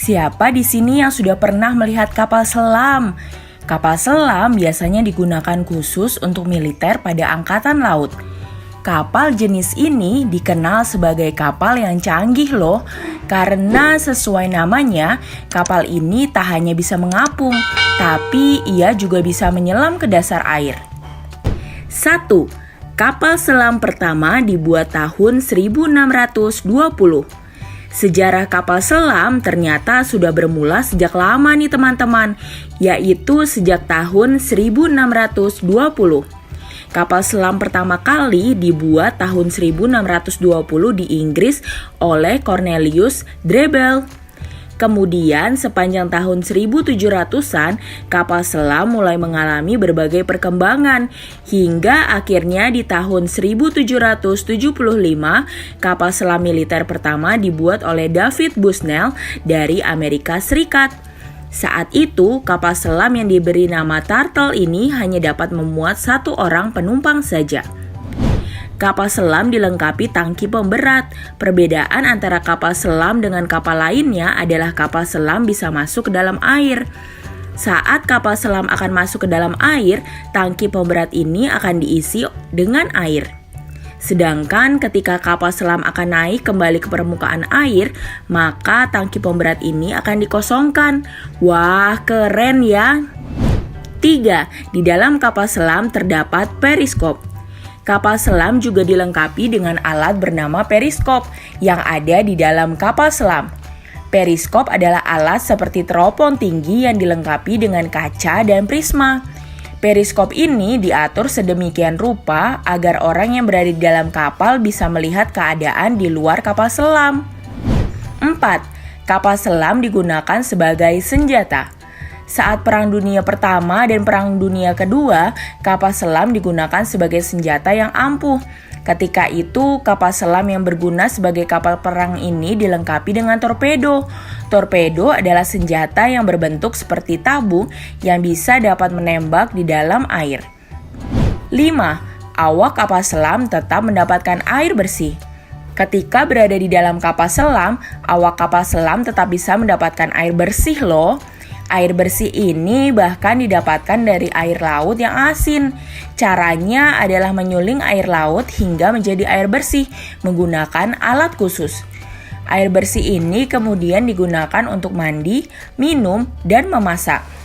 Siapa di sini yang sudah pernah melihat kapal selam? Kapal selam biasanya digunakan khusus untuk militer pada angkatan laut. Kapal jenis ini dikenal sebagai kapal yang canggih loh, karena sesuai namanya, kapal ini tak hanya bisa mengapung, tapi ia juga bisa menyelam ke dasar air. 1. Kapal selam pertama dibuat tahun 1620. Sejarah kapal selam ternyata sudah bermula sejak lama nih teman-teman, yaitu sejak tahun 1620. Kapal selam pertama kali dibuat tahun 1620 di Inggris oleh Cornelius Drebbel. Kemudian sepanjang tahun 1700-an, kapal selam mulai mengalami berbagai perkembangan. Hingga akhirnya di tahun 1775, kapal selam militer pertama dibuat oleh David Bushnell dari Amerika Serikat. Saat itu, kapal selam yang diberi nama Turtle ini hanya dapat memuat 1 orang penumpang saja. Kapal selam dilengkapi tangki pemberat. Perbedaan antara kapal selam dengan kapal lainnya adalah kapal selam bisa masuk ke dalam air. Saat kapal selam akan masuk ke dalam air, tangki pemberat ini akan diisi dengan air. Sedangkan ketika kapal selam akan naik kembali ke permukaan air, maka tangki pemberat ini akan dikosongkan. Wah, keren ya! 3. Di dalam kapal selam terdapat periskop. Kapal selam juga dilengkapi dengan alat bernama periskop yang ada di dalam kapal selam. Periskop adalah alat seperti teropong tinggi yang dilengkapi dengan kaca dan prisma. Periskop ini diatur sedemikian rupa agar orang yang berada di dalam kapal bisa melihat keadaan di luar kapal selam. 4. Kapal selam digunakan sebagai senjata. Saat Perang Dunia Pertama dan Perang Dunia Kedua, kapal selam digunakan sebagai senjata yang ampuh. Ketika itu, kapal selam yang berguna sebagai kapal perang ini dilengkapi dengan torpedo. Torpedo adalah senjata yang berbentuk seperti tabung yang bisa dapat menembak di dalam air. 5. Awak kapal selam tetap mendapatkan air bersih. Ketika berada di dalam kapal selam, awak kapal selam tetap bisa mendapatkan air bersih loh. Air bersih ini bahkan didapatkan dari air laut yang asin. Caranya adalah menyuling air laut hingga menjadi air bersih menggunakan alat khusus. Air bersih ini kemudian digunakan untuk mandi, minum, dan memasak.